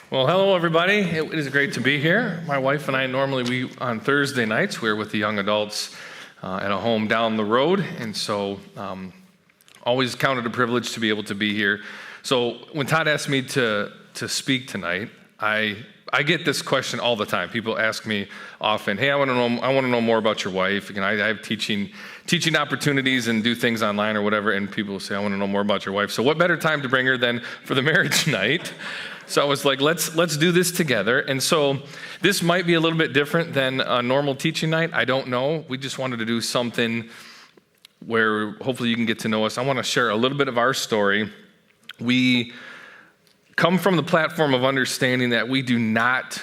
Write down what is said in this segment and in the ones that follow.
Well, hello, everybody. It is great to be here. My wife and I normally, on Thursday nights, we're with the young adults at a home down the road, and so always counted a privilege to be able to be here. So when Todd asked me to speak tonight, I get this question all the time. People ask me often, "Hey, I want to know more about your wife." Again, I have teaching opportunities and do things online or whatever, and people say, "I want to know more about your wife." So what better time to bring her than for the marriage night? So I was like, let's do this together. And so this might be a little bit different than a normal teaching night. I don't know. We just wanted to do something where hopefully you can get to know us. I want to share a little bit of our story. We come from the platform of understanding that we do not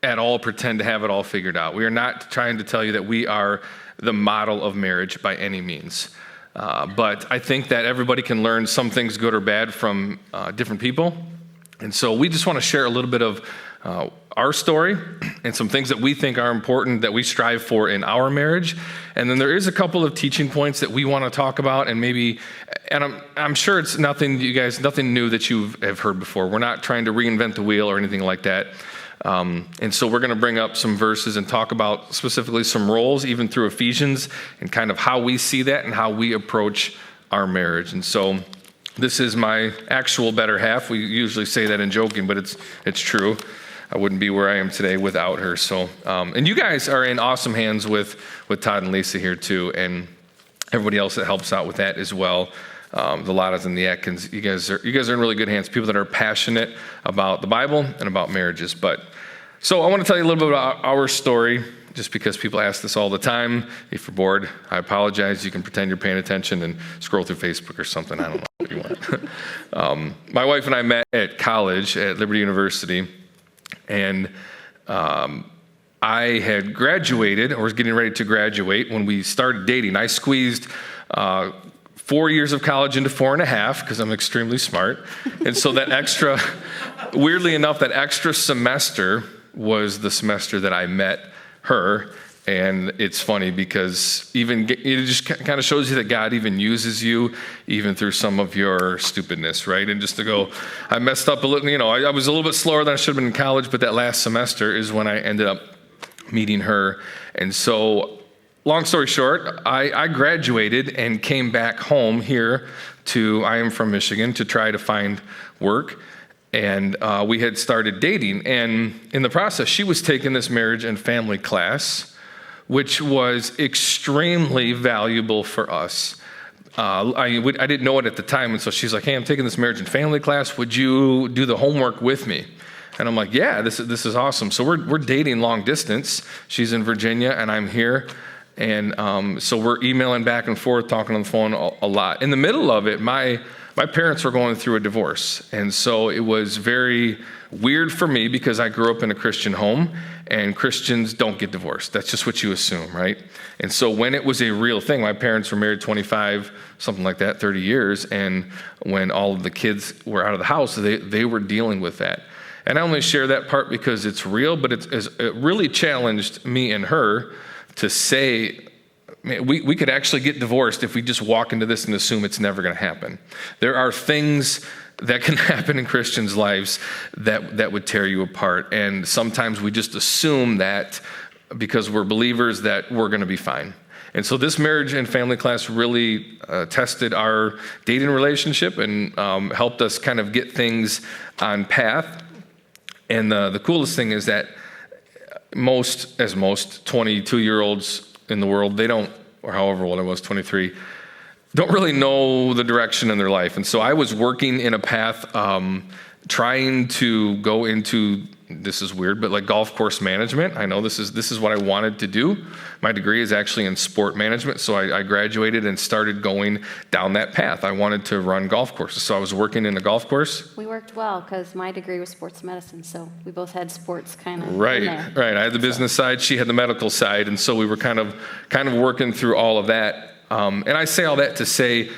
at all pretend to have it all figured out. We are not trying to tell you that we are the model of marriage by any means. But I think that everybody can learn some things good or bad from different people. And so we just want to share a little bit of our story and some things that we think are important that we strive for in our marriage. And then there is a couple of teaching points that we want to talk about, and I'm sure it's nothing new that you have heard before. We're not trying to reinvent the wheel or anything like that. And so we're going to bring up some verses and talk about specifically some roles, even through Ephesians, and kind of how we see that and how we approach our marriage. And so this is my actual better half. We usually say that in joking, but it's true. I wouldn't be where I am today without her. So, and you guys are in awesome hands with Todd and Lisa here too, and everybody else that helps out with that as well. The Lottas and the Atkins. You guys are in really good hands. People that are passionate about the Bible and about marriages. So I want to tell you a little bit about our story, just because people ask this all the time. If you're bored, I apologize. You can pretend you're paying attention and scroll through Facebook or something. I don't know what you want. My wife and I met at college at Liberty University, and I had graduated, or was getting ready to graduate, when we started dating. I squeezed 4 years of college into 4.5 because I'm extremely smart. And so weirdly enough, that extra semester was the semester that I met her. And it's funny because it just kind of shows you that God even uses you even through some of your stupidness, right? And just to go, I messed up a little, I was a little bit slower than I should have been in college, but that last semester is when I ended up meeting her. And so, long story short, I graduated and came back home here I am from Michigan, to try to find work. And we had started dating. And in the process, she was taking this marriage and family class, which was extremely valuable for us. I didn't know it at the time. And so she's like, "Hey, I'm taking this marriage and family class. Would you do the homework with me?" And I'm like, "Yeah, this is awesome." So we're dating long distance. She's in Virginia and I'm here. And so we're emailing back and forth, talking on the phone a lot. In the middle of it, my parents were going through a divorce. And so it was very weird for me because I grew up in a Christian home, and Christians don't get divorced. That's just what you assume, right? And so when it was a real thing, my parents were married 25, something like that, 30 years. And when all of the kids were out of the house, they were dealing with that. And I only share that part because it's real, but it really challenged me and her to say, man, we could actually get divorced if we just walk into this and assume it's never going to happen. There are things that can happen in Christians' lives that would tear you apart. And sometimes we just assume that because we're believers that we're going to be fine. And so this marriage and family class really tested our dating relationship and helped us kind of get things on path. And the coolest thing is that most 22-year-olds in the world, they don't, or however old I was, 23, don't really know the direction in their life. And so I was working in a path trying to go into, this is weird, but like golf course management. I know this is what I wanted to do. My degree is actually in sport management, so I graduated and started going down that path. I wanted to run golf courses, so I was working in a golf course. We worked well because my degree was sports medicine, so we both had sports kind of right. in there. I had the business side, she had the medical side, and so we were kind of working through all of that. And I say all that to say,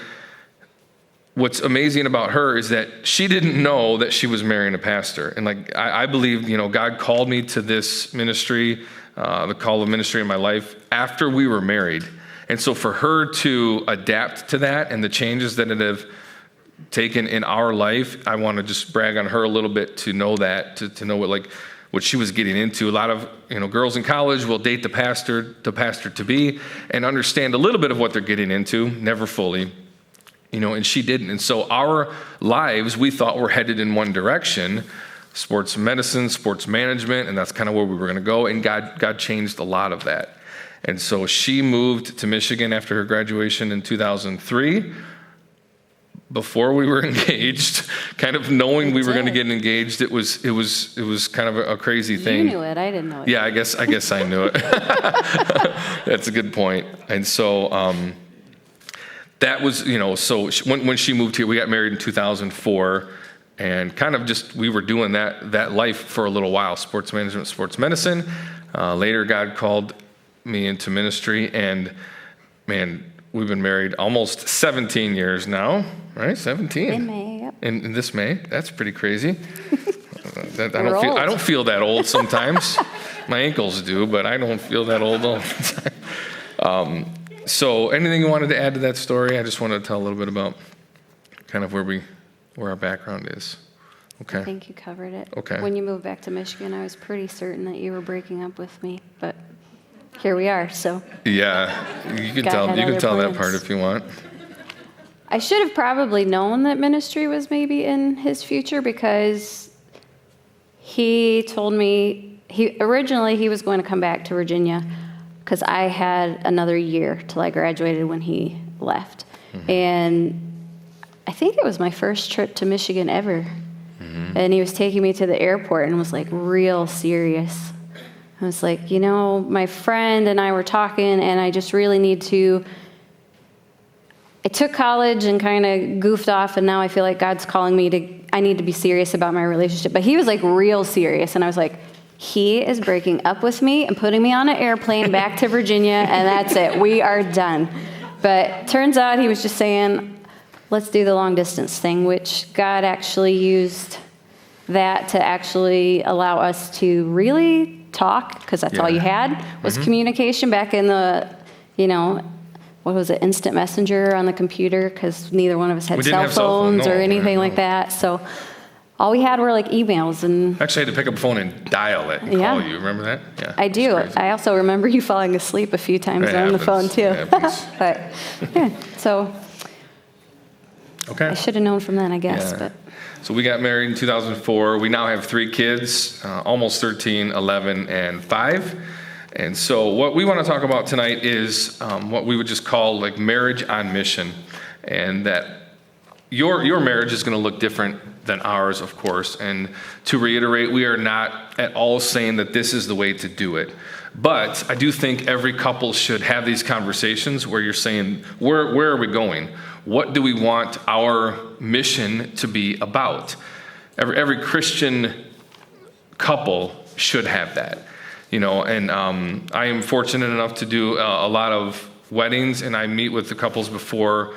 what's amazing about her is that she didn't know that she was marrying a pastor. And like, I believe, God called me to this ministry, the call of ministry in my life after we were married. And so for her to adapt to that and the changes that have taken in our life. I want to just brag on her a little bit to know that, to know what she was getting into. A lot of girls in college will date the pastor to be, and understand a little bit of what they're getting into, never fully, and she didn't. And so our lives, we thought, were headed in one direction: sports medicine, sports management, and that's kind of where we were going to go. And God changed a lot of that. And so she moved to Michigan after her graduation in 2003. Before we were engaged, kind of knowing we were going to get engaged, it was kind of a crazy thing. You knew it. I didn't know it. Yeah, I guess I knew it. That's a good point. And so that was, so when she moved here, we got married in 2004, and kind of just we were doing that life for a little while: sports management, sports medicine. Later, God called me into ministry, and man, we've been married almost 17 years now, right? 17. In May, yep. In this May. That's pretty crazy. I don't feel that old sometimes. My ankles do, but I don't feel that old all the time. So anything you wanted to add to that story? I just wanted to tell a little bit about kind of where our background is. Okay. I think you covered it. Okay. When you moved back to Michigan, I was pretty certain that you were breaking up with me, but here we are, so. Yeah, you can God had tell other that part plans. if you want. I should have probably known that ministry was maybe in his future, because he told me originally he was going to come back to Virginia, because I had another year till I graduated when he left. Mm-hmm. And I think it was my first trip to Michigan ever. Mm-hmm. And he was taking me to the airport and was like real serious. I was like, my friend and I were talking, and I just really need to. I took college and kind of goofed off, and now I feel like God's calling me I need to be serious about my relationship. But he was like real serious, and I was like, he is breaking up with me and putting me on an airplane back to Virginia, and that's it. We are done. But turns out he was just saying, let's do the long distance thing, which God actually used that to actually allow us to really talk, because that's all you had was communication back in the, what was it, instant messenger on the computer, because neither one of us had cell phones or anything like that. So all we had were like emails. And actually, I had to pick up a phone and dial it and call you. Remember that? Yeah. I do. I also remember you falling asleep a few times on the phone too. But yeah, so I should have known from then, I guess. Yeah. But so we got married in 2004. We now have 3 kids, almost 13, 11, and 5. And so what we want to talk about tonight is what we would just call like marriage on mission. And that your marriage is going to look different than ours, of course. And to reiterate, we are not at all saying that this is the way to do it. But I do think every couple should have these conversations where you're saying, where are we going? What do we want our mission to be about? Every Christian couple should have that, and I am fortunate enough to do a lot of weddings, and I meet with the couples before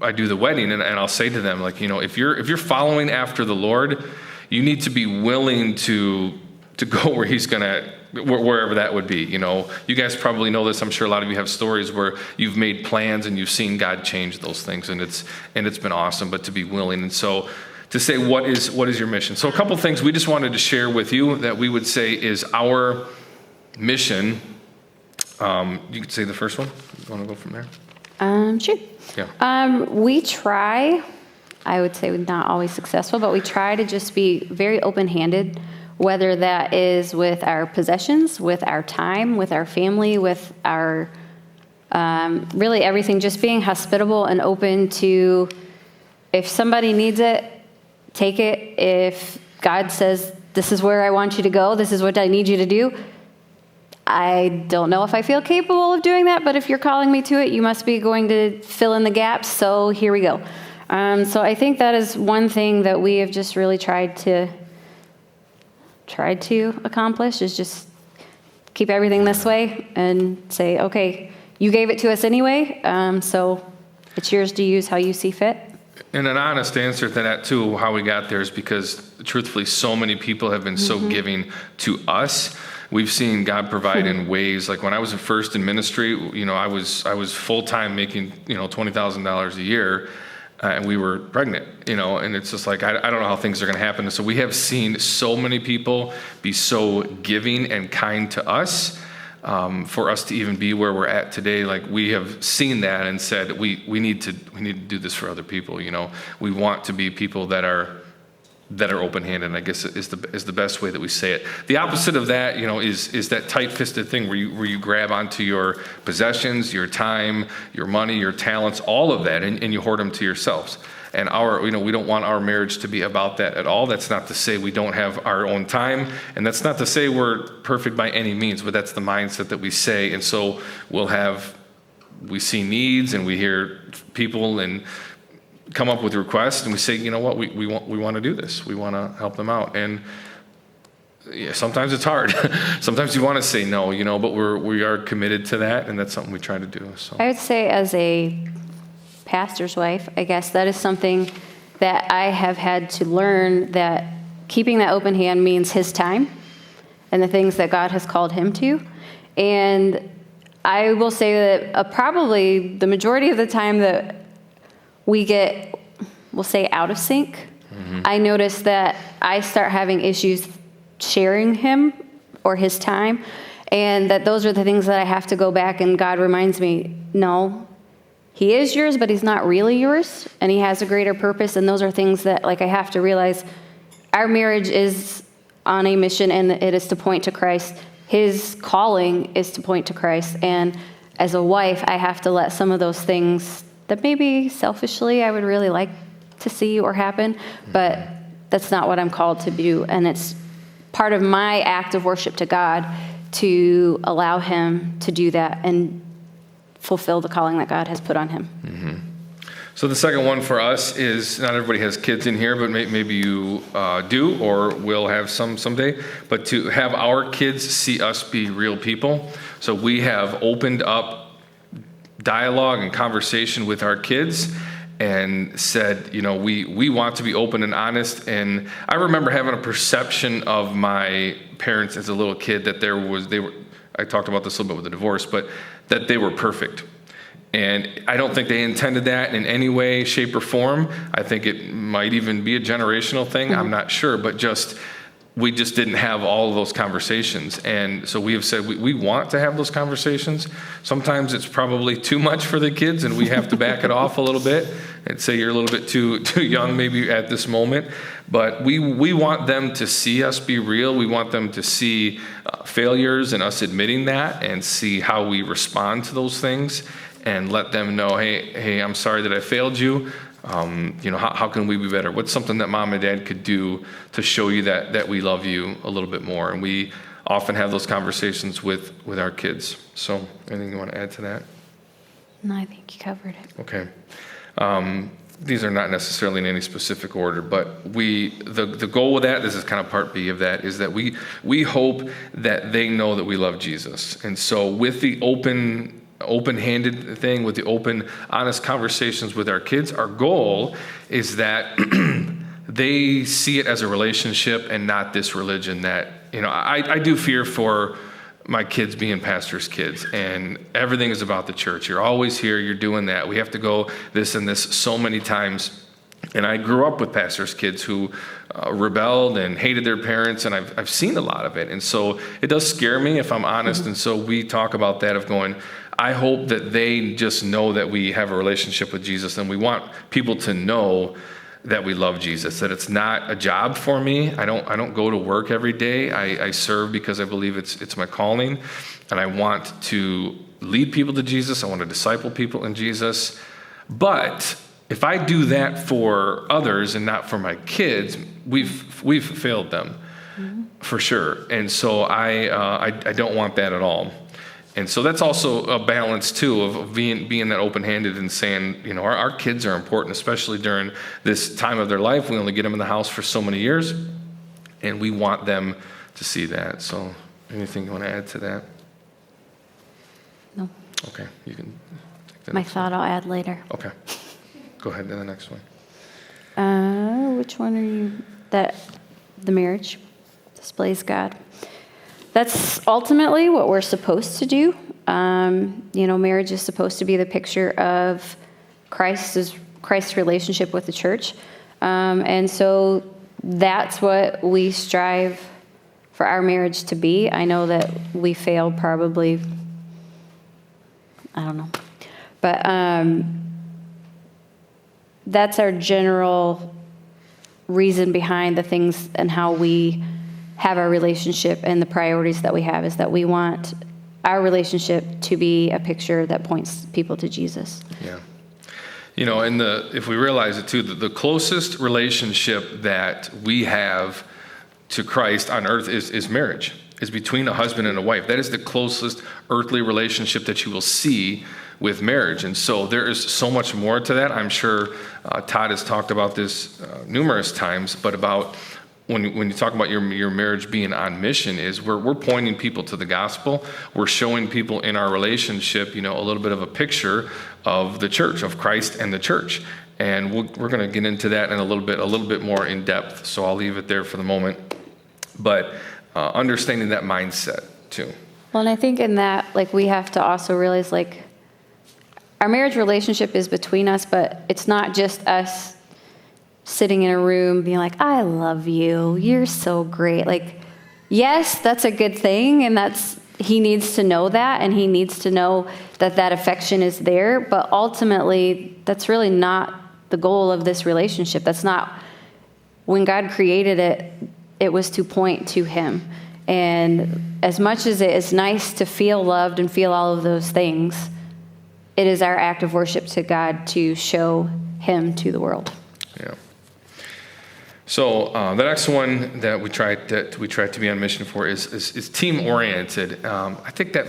I do the wedding, and I'll say to them, like, if you're following after the Lord, you need to be willing to go where he's gonna, wherever that would be. You guys probably know this. I'm sure a lot of you have stories where you've made plans and you've seen God change those things, and it's been awesome. But to be willing, and so to say, what is your mission? So a couple things we just wanted to share with you that we would say is our mission. You could say the first one. You want to go from there? Sure. Yeah. We try. I would say we're not always successful, but we try to just be very open-handed. Whether that is with our possessions, with our time, with our family, with our really everything, just being hospitable and open to, if somebody needs it, take it. If God says, this is where I want you to go, this is what I need you to do, I don't know if I feel capable of doing that, but if you're calling me to it, you must be going to fill in the gaps, so here we go. So I think that is one thing that we have just really tried to accomplish, is just keep everything this way and say, okay, you gave it to us anyway, so it's yours to use how you see fit. And an honest answer to that too, how we got there, is because truthfully, so many people have been so giving to us. We've seen God provide in ways, like when I was first in ministry, I was full-time making, $20,000 a year. and we were pregnant, and it's just like, I don't know how things are going to happen. So we have seen so many people be so giving and kind to us, for us to even be where we're at today. Like, we have seen that and said, we need to do this for other people. We want to be people that are open-handed, I guess is the best way that we say it. The opposite of that, is that tight-fisted thing where you grab onto your possessions, your time, your money, your talents, all of that, and you hoard them to yourselves. And we don't want our marriage to be about that at all. That's not to say we don't have our own time, and that's not to say we're perfect by any means, but that's the mindset that we say. And so we see needs, and we hear people and come up with requests, and we say, you know what, we want to do this. We want to help them out. And yeah, sometimes it's hard. Sometimes you want to say no, but we are committed to that, and that's something we try to do. So I would say, as a pastor's wife, I guess that is something that I have had to learn, that keeping that open hand means his time and the things that God has called him to. And I will say that probably the majority of the time that we get, we'll say, out of sync, I notice that I start having issues sharing him or his time, and that those are the things that I have to go back, and God reminds me, no, he is yours, but he's not really yours, and he has a greater purpose. And those are things that, I have to realize our marriage is on a mission, and it is to point to Christ. His calling is to point to Christ. And as a wife, I have to let some of those things that maybe selfishly I would really like to see or happen, but that's not what I'm called to do. And it's part of my act of worship to God to allow him to do that and fulfill the calling that God has put on him. So the second one for us is, not everybody has kids in here, but maybe you do or will have some someday, but to have our kids see us be real people. So we have opened up dialogue and conversation with our kids and said, we want to be open and honest. And I remember having a perception of my parents as a little kid that I talked about this a little bit with the divorce, but that they were perfect. And I don't think they intended that in any way, shape, or form. I think it might even be a generational thing. I'm not sure, but we just didn't have all of those conversations. And so we have said we want to have those conversations. Sometimes it's probably too much for the kids, and we have to back it off a little bit and say you're a little bit too young maybe at this moment. But we want them to see us be real. We want them to see failures and us admitting that, and see how we respond to those things, and let them know, hey, I'm sorry that I failed you. How can we be better? What's something that mom and dad could do to show you that we love you a little bit more? And we often have those conversations with our kids. So anything you want to add to that? No, I think you covered it. Okay. These are not necessarily in any specific order, but the goal with that, this is kind of part B of that, is that we hope that they know that we love Jesus. And so with the open-handed thing, with the open, honest conversations with our kids, our goal is that they see it as a relationship and not this religion that, I do fear for my kids being pastors' kids, and everything is about the church. You're always here, you're doing that. We have to go this and this so many times. And I grew up with pastors' kids who rebelled and hated their parents, and I've seen a lot of it. And so it does scare me, if I'm honest. And so we talk about that of going, I hope that they just know that we have a relationship with Jesus, and we want people to know that we love Jesus, that it's not a job for me. I don't go to work every day. I serve because I believe it's my calling, and I want to lead people to Jesus. I want to disciple people in Jesus. But if I do that for others and not for my kids, we've failed them, for sure. And so I don't want that at all. And so that's also a balance too of being that open-handed and saying, our kids are important, especially during this time of their life. We only get them in the house for so many years, and we want them to see that. So anything you want to add to that? No. Okay, you can take the My next thought I'll add later. one. Okay, go ahead to the next one. Which one are you? That the marriage displays God. That's ultimately what we're supposed to do. Marriage is supposed to be the picture of Christ Christ's relationship with the church. And so that's what we strive for our marriage to be. I know that we fail probably, I don't know. But that's our general reason behind the things and how we have our relationship and the priorities that we have, is that we want our relationship to be a picture that points people to Jesus. Yeah. And if we realize it too, the closest relationship that we have to Christ on earth is marriage, is between a husband and a wife. That is the closest earthly relationship that you will see with marriage. And so there is so much more to that. I'm sure Todd has talked about this numerous times, but about when you talk about your marriage being on mission, is we're pointing people to the gospel. We're showing people in our relationship, a little bit of a picture of the church, of Christ and the church. And we're going to get into that in a little bit more in depth. So I'll leave it there for the moment. But understanding that mindset too. Well, and I think in that, we have to also realize, our marriage relationship is between us, but it's not just us sitting in a room being like, I love you, you're so great. Yes, that's a good thing, and he needs to know that, and he needs to know that affection is there, but ultimately, that's really not the goal of this relationship. That's not, when God created it, it was to point to him. And as much as it is nice to feel loved and feel all of those things, it is our act of worship to God to show him to the world. Yeah. So the next one that we try to be on mission for is team oriented. I think that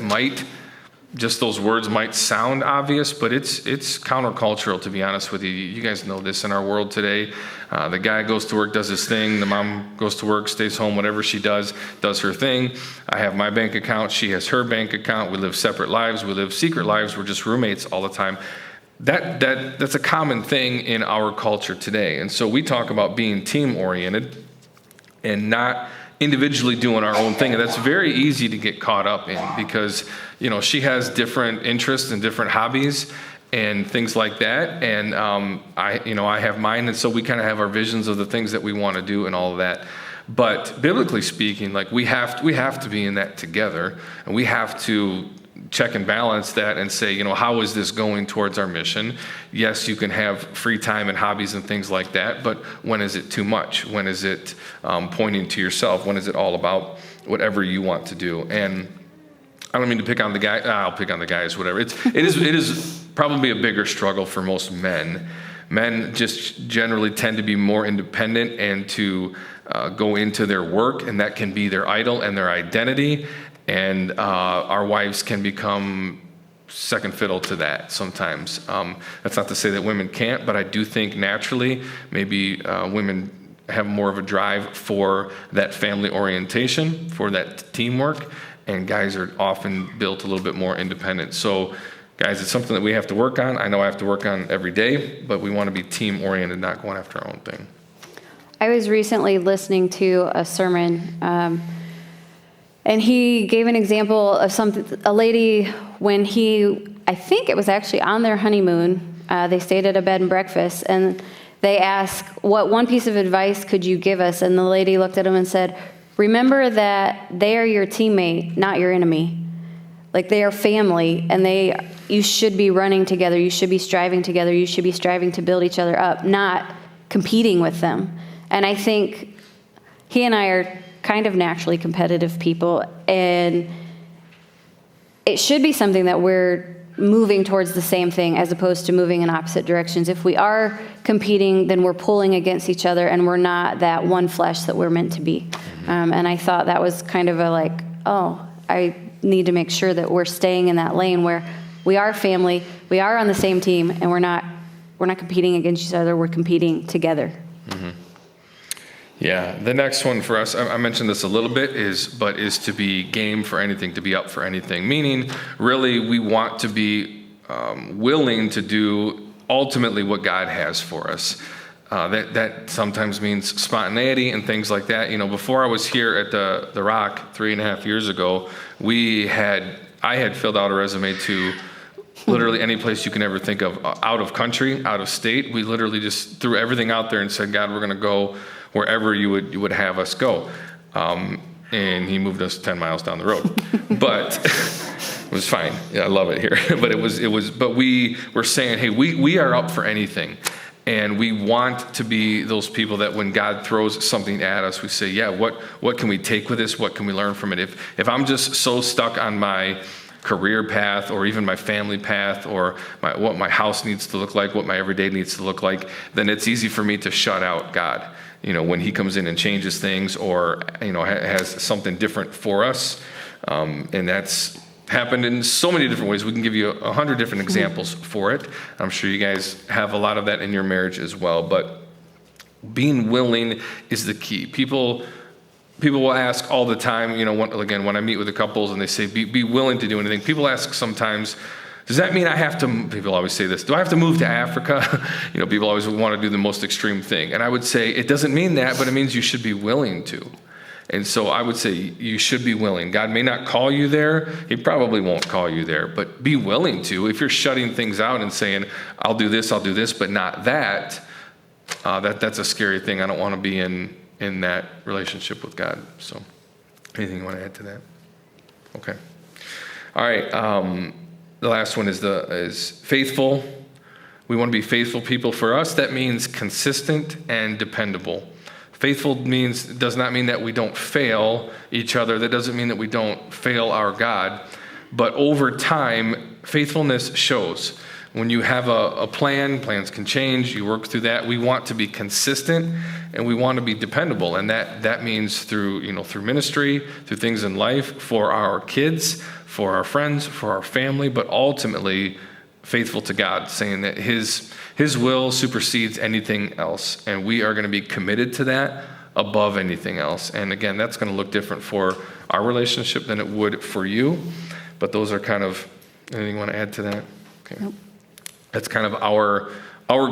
those words might sound obvious, but it's countercultural, to be honest with you. You guys know this in our world today. The guy goes to work, does his thing. The mom goes to work, stays home, whatever she does her thing. I have my bank account. She has her bank account. We live separate lives. We live secret lives. We're just roommates all the time. That's a common thing in our culture today. And so we talk about being team oriented and not individually doing our own thing. And that's very easy to get caught up in because, she has different interests and different hobbies and things like that. And I have mine. And so we kind of have our visions of the things that we want to do and all of that. But biblically speaking, we have to be in that together, and we have to check and balance that and say, how is this going towards our mission? Yes, you can have free time and hobbies and things like that, but when is it too much? When is it pointing to yourself? When is it all about whatever you want to do? And I don't mean to pick on the guy. I'll pick on the guys, whatever. It is probably a bigger struggle for most men. Men just generally tend to be more independent and to go into their work, and that can be their idol and their identity. And our wives can become second fiddle to that sometimes. That's not to say that women can't, but I do think naturally maybe women have more of a drive for that family orientation, for that teamwork, and guys are often built a little bit more independent. So guys, it's something that we have to work on. I know I have to work on every day, but we want to be team oriented, not going after our own thing. I was recently listening to a sermon, and he gave an example of a lady when I think it was actually on their honeymoon, they stayed at a bed and breakfast, and they asked, what one piece of advice could you give us? And the lady looked at him and said, remember that they are your teammate, not your enemy. They are family, and you should be running together, you should be striving together, you should be striving to build each other up, not competing with them. And I think he and I are kind of naturally competitive people, and it should be something that we're moving towards the same thing as opposed to moving in opposite directions. If we are competing, then we're pulling against each other, and we're not that one flesh that we're meant to be. And I thought that was kind of I need to make sure that we're staying in that lane where we are family, we are on the same team, and we're not competing against each other, we're competing together. Mm-hmm. Yeah, the next one for us, I mentioned this a little bit, is to be game for anything, to be up for anything. Meaning, really, we want to be willing to do ultimately what God has for us. That sometimes means spontaneity and things like that. Before I was here at the Rock 3.5 years ago, I had filled out a resume to literally any place you can ever think of, out of country, out of state. We literally just threw everything out there and said, God, we're going to go wherever you would have us go. And he moved us 10 miles down the road, but it was fine. Yeah, I love it here. But we were saying, hey, we are up for anything. And we want to be those people that when God throws something at us, we say, yeah, what can we take with this? What can we learn from it? If I'm just so stuck on my career path or even my family path or what my house needs to look like, what my everyday needs to look like, then it's easy for me to shut out God. When he comes in and changes things or, has something different for us. And that's happened in so many different ways. We can give you 100 different examples for it. I'm sure you guys have a lot of that in your marriage as well. But being willing is the key. People will ask all the time, when I meet with the couples and they say, be willing to do anything. People ask sometimes, does that mean I have to, people always say this, do I have to move to Africa? People always want to do the most extreme thing. And I would say it doesn't mean that, but it means you should be willing to. And so I would say you should be willing. God may not call you there. He probably won't call you there, but be willing to. If you're shutting things out and saying, I'll do this, but not that, that's a scary thing. I don't want to be in that relationship with God. So anything you want to add to that? Okay. All right. The last one is faithful. We want to be faithful people. For us, that means consistent and dependable. Faithful does not mean that we don't fail each other. That doesn't mean that we don't fail our God. But over time, faithfulness shows. When you have a plan, plans can change. You work through that. We want to be consistent and we want to be dependable. And that means through ministry, through things in life, for our kids, for our friends, for our family, but ultimately faithful to God, saying that his will supersedes anything else. And we are going to be committed to that above anything else. And again, that's going to look different for our relationship than it would for you. But those are kind of, anything you want to add to that? Okay. Nope. That's kind of our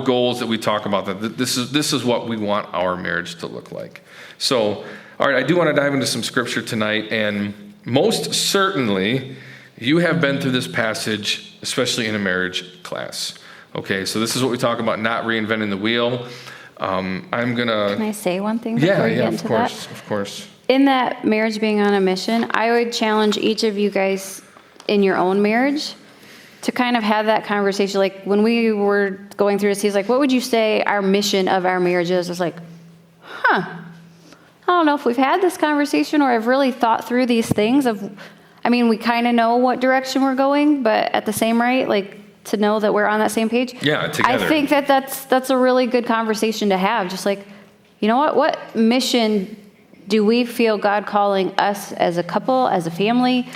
goals that we talk about. That this is what we want our marriage to look like. So, all right, I do want to dive into some scripture tonight. And most certainly, you have been through this passage, especially in a marriage class. Okay, so this is what we talk about, not reinventing the wheel. Can I say one thing before you get into that? Of course. In that marriage being on a mission, I would challenge each of you guys in your own marriage to kind of have that conversation. Like when we were going through this, he's like, what would you say our mission of our marriage is? I was like, I don't know if we've had this conversation or I've really thought through these things we kind of know what direction we're going, but at the same rate, like to know that we're on that same page. Yeah, together. I think that's a really good conversation to have. Just like, what mission do we feel God calling us as a couple, as a family?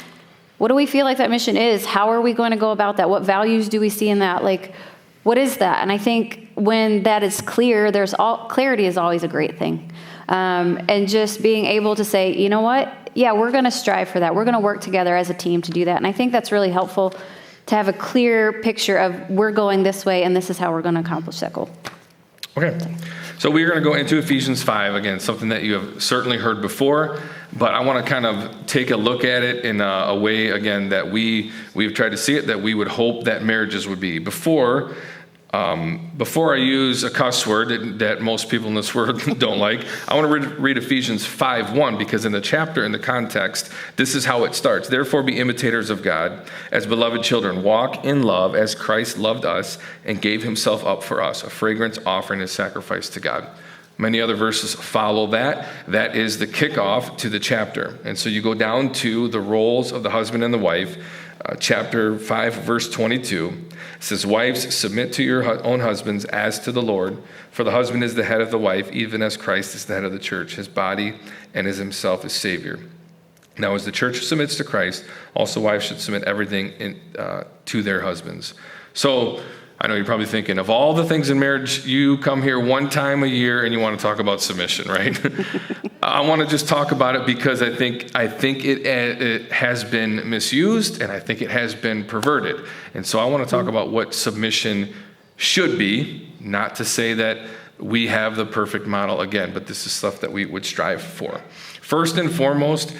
What do we feel like that mission is? How are we going to go about that? What values do we see in that? Like, what is that? And I think when that is clear, clarity is always a great thing. And just being able to say, you know what? Yeah, we're going to strive for that. We're going to work together as a team to do that. And I think that's really helpful to have a clear picture of we're going this way and this is how we're going to accomplish that goal. Okay. So we're going to go into Ephesians 5, again, something that you have certainly heard before, but I want to kind of take a look at it in a way, again, that we've tried to see it, that we would hope that marriages would be. Before I use a cuss word that most people in this world don't like, I want to read Ephesians 5:1, because in the chapter, in the context, this is how it starts. Therefore be imitators of God, as beloved children. Walk in love as Christ loved us and gave himself up for us, a fragrance offering and sacrifice to God. Many other verses follow that. That is the kickoff to the chapter. And so you go down to the roles of the husband and the wife. Chapter 5, verse 22. It says, wives, submit to your own husbands as to the Lord. For the husband is the head of the wife, even as Christ is the head of the church, his body, and is himself his Savior. Now, as the church submits to Christ, also wives should submit everything to their husbands. So, I know you're probably thinking, of all the things in marriage, you come here one time a year and you want to talk about submission, right? I want to just talk about it because I think it has been misused and I think it has been perverted. And so I want to talk about what submission should be, not to say that we have the perfect model again, but this is stuff that we would strive for. First and foremost,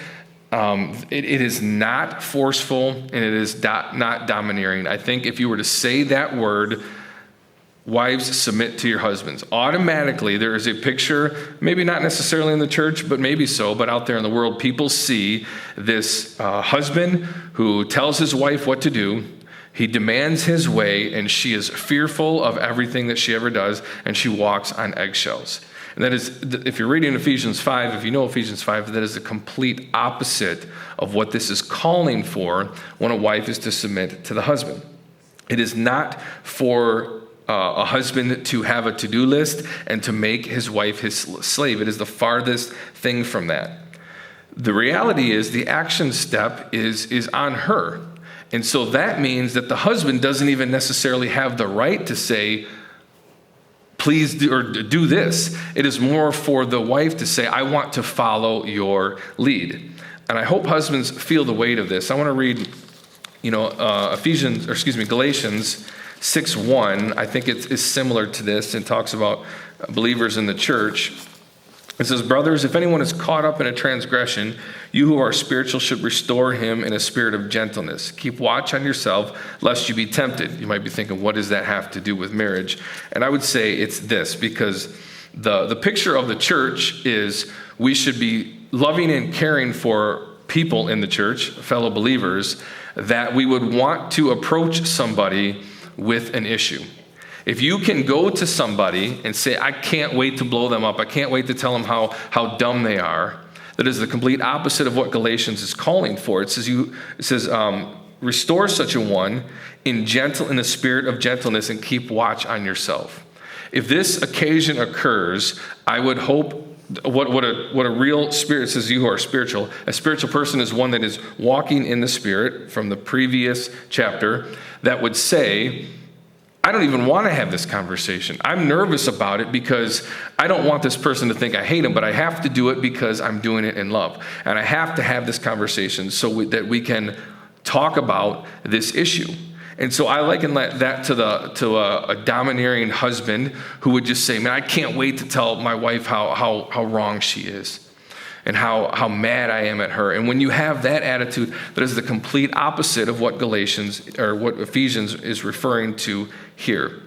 It is not forceful, and it is not domineering. I think if you were to say that word, wives, submit to your husbands, automatically there is a picture, maybe not necessarily in the church, but maybe so, but out there in the world, people see this husband who tells his wife what to do. He demands his way, and she is fearful of everything that she ever does, and she walks on eggshells. And that is, if you're reading Ephesians 5, if you know Ephesians 5, that is the complete opposite of what this is calling for when a wife is to submit to the husband. It is not for a husband to have a to-do list and to make his wife his slave. It is the farthest thing from that. The reality is the action step is on her. And so that means that the husband doesn't even necessarily have the right to say, please do this. It is more for the wife to say, I want to follow your lead. And I hope husbands feel the weight of this. I want to read, Galatians 6:1. I think it's similar to this and talks about believers in the church. It says, brothers, if anyone is caught up in a transgression, you who are spiritual should restore him in a spirit of gentleness. Keep watch on yourself, lest you be tempted. You might be thinking, what does that have to do with marriage? And I would say it's this, because the picture of the church is we should be loving and caring for people in the church, fellow believers, that we would want to approach somebody with an issue. If you can go to somebody and say, I can't wait to blow them up, I can't wait to tell them how dumb they are, that is the complete opposite of what Galatians is calling for. It says, restore such a one in the spirit of gentleness and keep watch on yourself. If this occasion occurs, I would hope what a real spirit says, you who are spiritual. A spiritual person is one that is walking in the spirit from the previous chapter that would say, I don't even want to have this conversation. I'm nervous about it because I don't want this person to think I hate him, but I have to do it because I'm doing it in love. And I have to have this conversation that we can talk about this issue. And so I liken that to a domineering husband who would just say, man, I can't wait to tell my wife how wrong she is and how mad I am at her. And when you have that attitude, that is the complete opposite of what what Ephesians is referring to here,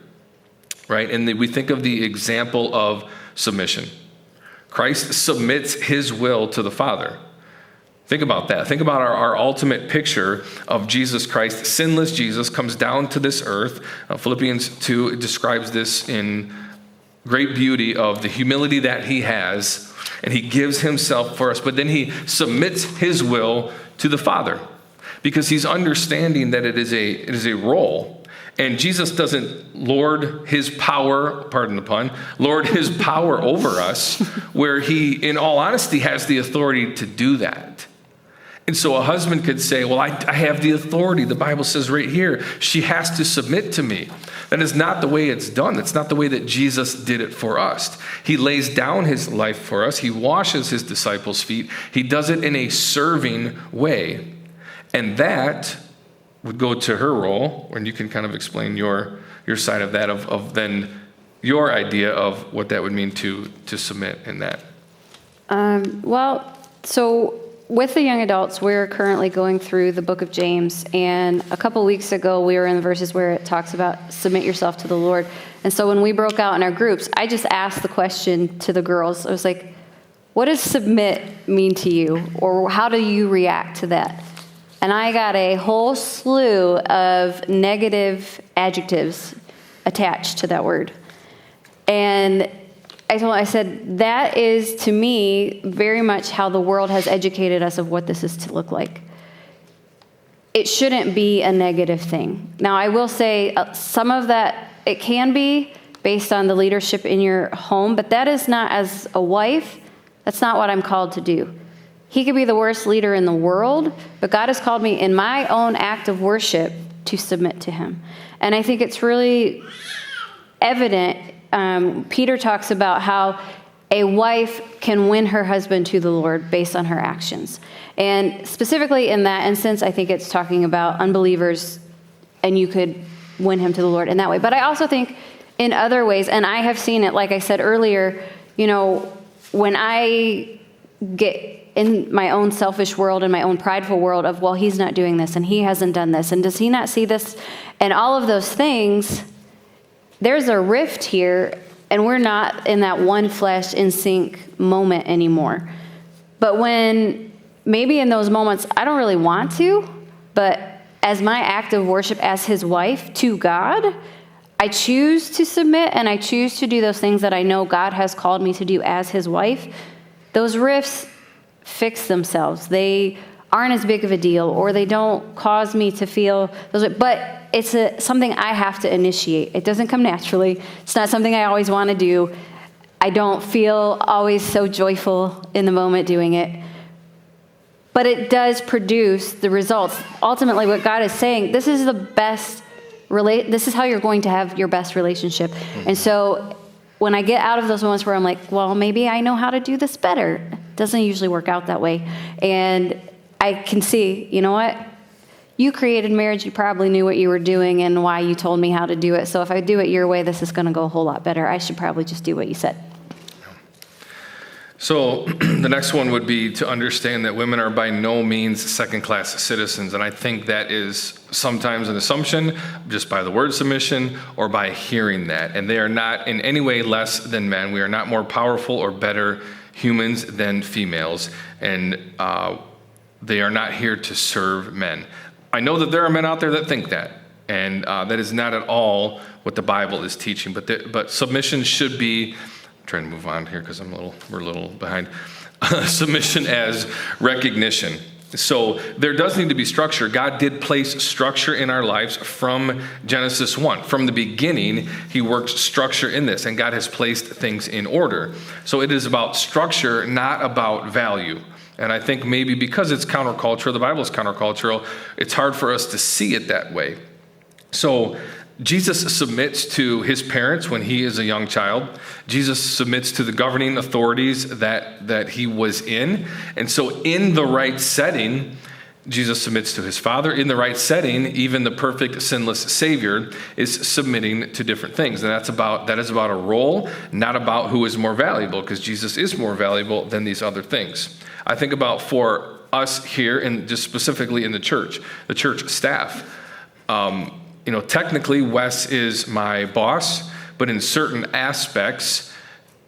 right? And we think of the example of submission. Christ submits his will to the Father. Think about that. Think about our ultimate picture of Jesus Christ. Sinless Jesus comes down to this earth. Philippians 2 describes this in great beauty of the humility that he has, and he gives himself for us, but then he submits his will to the Father because he's understanding that it is a role. And Jesus doesn't lord his power, pardon the pun, lord his power over us, where he, in all honesty, has the authority to do that. And so a husband could say, well, I have the authority. The Bible says right here, she has to submit to me. That is not the way it's done. It's not the way that Jesus did it for us. He lays down his life for us. He washes his disciples' feet. He does it in a serving way. And that would go to her role, and you can kind of explain your side of that, of then your idea of what that would mean to submit in that. So with the young adults, we're currently going through the book of James, and a couple weeks ago we were in the verses where it talks about submit yourself to the Lord. And so when we broke out in our groups, I just asked the question to the girls. I was like, what does submit mean to you? Or how do you react to that? And I got a whole slew of negative adjectives attached to that word. And I said, that is to me very much how the world has educated us of what this is to look like. It shouldn't be a negative thing. Now, I will say some of that, it can be based on the leadership in your home, but that is not, as a wife, that's not what I'm called to do. He could be the worst leader in the world, but God has called me in my own act of worship to submit to him. And I think it's really evident. Peter talks about how a wife can win her husband to the Lord based on her actions. And specifically in that instance, I think it's talking about unbelievers, and you could win him to the Lord in that way. But I also think in other ways, and I have seen it, like I said earlier, when I get in my own selfish world and my own prideful world of, well, he's not doing this and he hasn't done this and does he not see this? And all of those things, there's a rift here and we're not in that one flesh in sync moment anymore. But when maybe in those moments, I don't really want to, but as my act of worship as his wife to God, I choose to submit and I choose to do those things that I know God has called me to do as his wife. Those rifts fix themselves. They aren't as big of a deal, or they don't cause me to feel those. But it's something I have to initiate. It doesn't come naturally. It's not something I always want to do. I don't feel always so joyful in the moment doing it. But it does produce the results. Ultimately, what God is saying, this is the best. This is how you're going to have your best relationship. And so when I get out of those moments where I'm like, well, maybe I know how to do this better, it doesn't usually work out that way. And I can see, you know what? You created marriage. You probably knew what you were doing and why you told me how to do it. So if I do it your way, this is going to go a whole lot better. I should probably just do what you said. So the next one would be to understand that women are by no means second-class citizens. And I think that is sometimes an assumption just by the word submission or by hearing that. And they are not in any way less than men. We are not more powerful or better humans than females. And they are not here to serve men. I know that there are men out there that think that. And that is not at all what the Bible is teaching. But submission should be... trying to move on here because we're a little behind. Submission as recognition. So there does need to be structure. God did place structure in our lives from Genesis 1. From the beginning, he worked structure in this, and God has placed things in order. So it is about structure, not about value. And I think maybe because it's countercultural, the Bible is countercultural, it's hard for us to see it that way. So Jesus submits to his parents when he is a young child. Jesus submits to the governing authorities that he was in. And so in the right setting, Jesus submits to his Father. In the right setting, even the perfect, sinless Savior is submitting to different things. And that is about a role, not about who is more valuable, because Jesus is more valuable than these other things. I think about for us here, and just specifically in the church staff. Technically, Wes is my boss, but in certain aspects,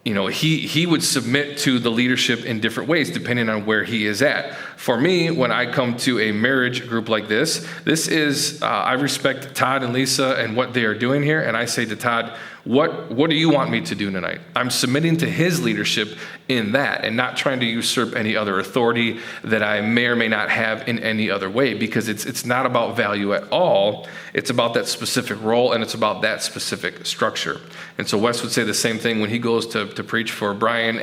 he would submit to the leadership in different ways, depending on where he is at. For me, when I come to a marriage group like this is, I respect Todd and Lisa and what they are doing here, and I say to Todd, what do you want me to do tonight? I'm submitting to his leadership in that and not trying to usurp any other authority that I may or may not have in any other way, because it's not about value at all. It's about that specific role, and it's about that specific structure. And so Wes would say the same thing when he goes to preach for Brian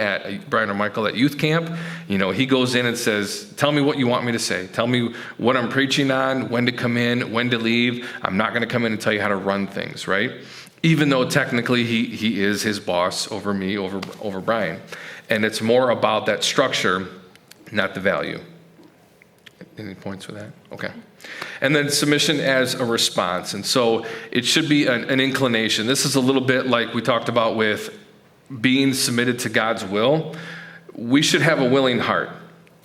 or Michael at youth camp. He goes in and says, tell me what you want me to say. Tell me what I'm preaching on, when to come in, when to leave. I'm not going to come in and tell you how to run things, right? Even though technically he is his boss over me, over Brian. And it's more about that structure, not the value. Any points for that? Okay. And then submission as a response. And so it should be an inclination. This is a little bit like we talked about with being submitted to God's will. We should have a willing heart.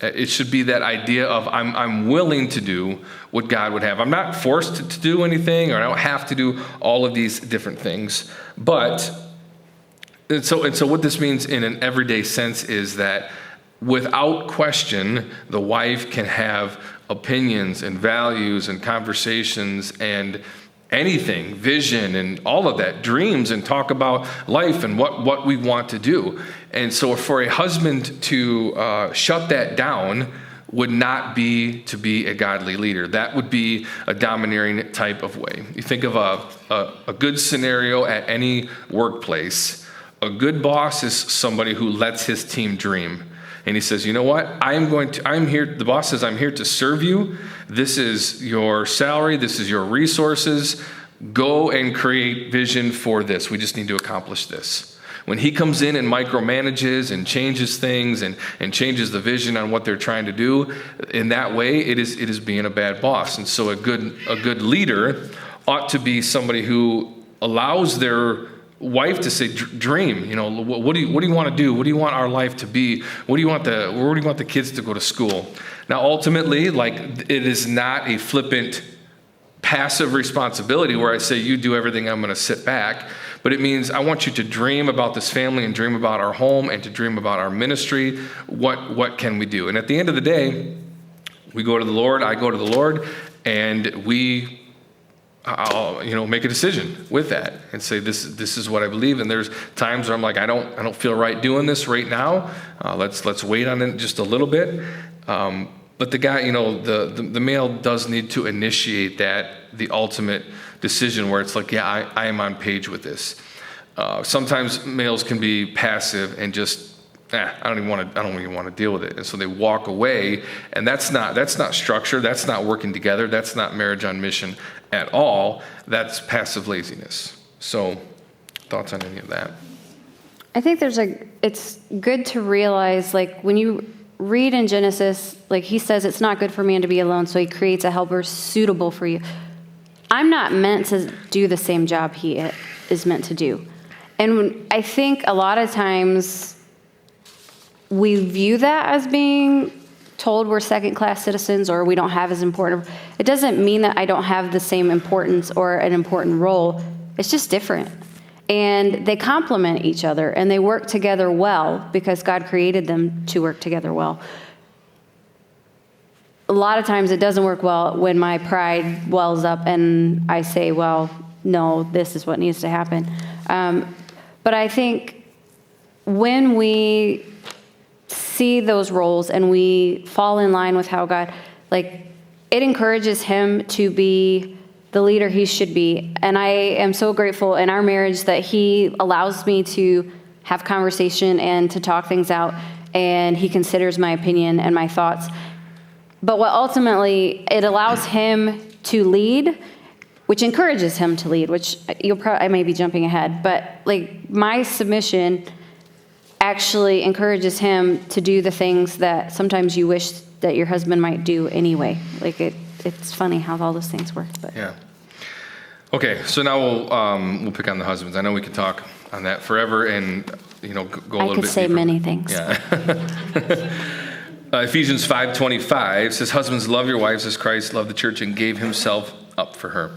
It should be that idea of I'm willing to do what God would have. I'm not forced to do anything, or I don't have to do all of these different things. But, and so what this means in an everyday sense is that without question, the wife can have opinions and values and conversations and anything, vision and all of that, dreams, and talk about life and what we want to do. And so for a husband to shut that down would not be to be a godly leader. That would be a domineering type of way. You think of a good scenario at any workplace. A good boss is somebody who lets his team dream. And he says, you know what? I'm here. The boss says, I'm here to serve you. This is your salary. This is your resources. Go and create vision for this. We just need to accomplish this. When he comes in and micromanages and changes things and changes the vision on what they're trying to do, in that way, it is being a bad boss. And so a good leader ought to be somebody who allows their wife to say, dream. You know, what do you want to do? What do you want our life to be? Where do you want the kids to go to school? Now, ultimately, like, it is not a flippant, passive responsibility where I say, you do everything, I'm going to sit back. But it means I want you to dream about this family and dream about our home and to dream about our ministry. What can we do? And at the end of the day, we go to the Lord, I go to the Lord, and I'll make a decision with that and say, this is what I believe. And there's times where I'm like, I don't feel right doing this right now. Let's wait on it just a little bit. But the guy, the male does need to initiate the ultimate decision where it's like, yeah, I am on page with this. Sometimes males can be passive and just, I don't even want to deal with it. And so they walk away, and that's not structure. That's not working together. That's not marriage on mission at all. That's passive laziness. So thoughts on any of that? I think it's good to realize, like, when you read in Genesis, like, he says it's not good for man to be alone, so he creates a helper suitable for you. I'm not meant to do the same job he is meant to do. And I think a lot of times we view that as being told we're second-class citizens or we don't have as important. It doesn't mean that I don't have the same importance or an important role. It's just different. And they complement each other, and they work together well because God created them to work together well. A lot of times it doesn't work well when my pride wells up and I say, well, no, this is what needs to happen. But I think when we see those roles and we fall in line with how God, like, it encourages him to be the leader he should be. And I am so grateful in our marriage that he allows me to have conversation and to talk things out, and he considers my opinion and my thoughts. But what ultimately, it allows him to lead, which encourages him to lead, which I may be jumping ahead, but like, my submission actually encourages him to do the things that sometimes you wish that your husband might do anyway. Like, it's funny how all those things work. But yeah. Okay, so now we'll pick on the husbands. I know we could talk on that forever and go a little bit deeper. I could say many things. Yeah. Ephesians 5:25 says, husbands, love your wives as Christ loved the church and gave himself up for her.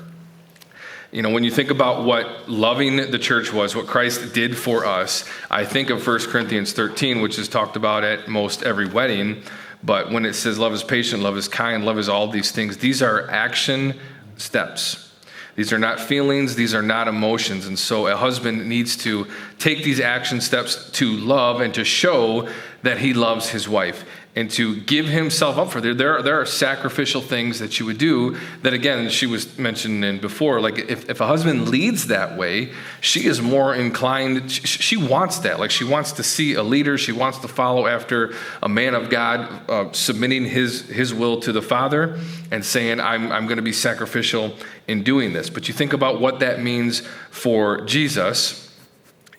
When you think about what loving the church was, what Christ did for us, I think of 1 Corinthians 13, which is talked about at most every wedding. But when it says love is patient, love is kind, love is all these things, these are action steps. These are not feelings, these are not emotions. And so a husband needs to take these action steps to love and to show that he loves his wife and to give himself up for her. There are sacrificial things that you would do that, again, she was mentioning before. Like, if a husband leads that way, she is more inclined, she wants that. Like, she wants to see a leader. She wants to follow after a man of God, submitting his will to the Father and saying, I'm going to be sacrificial in doing this. But you think about what that means for Jesus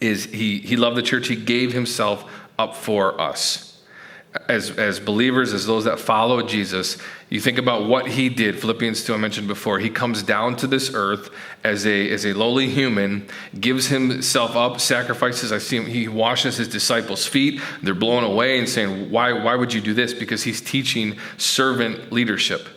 is he loved the church. He gave himself up for us. As believers, as those that follow Jesus, you think about what he did. Philippians 2, I mentioned before. He comes down to this earth as a lowly human, gives himself up, sacrifices. I see him, he washes his disciples' feet. They're blown away and saying, why would you do this? Because he's teaching servant leadership.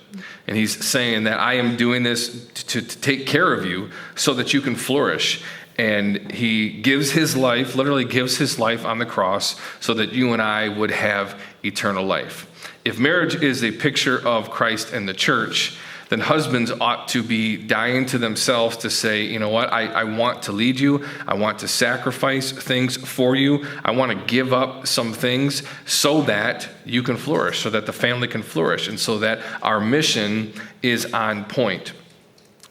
And he's saying that I am doing this to take care of you so that you can flourish. And he gives his life, literally gives his life on the cross so that you and I would have eternal life. If marriage is a picture of Christ and the church, then husbands ought to be dying to themselves to say, you know what, I want to lead you. I want to sacrifice things for you. I want to give up some things so that you can flourish, so that the family can flourish, and so that our mission is on point.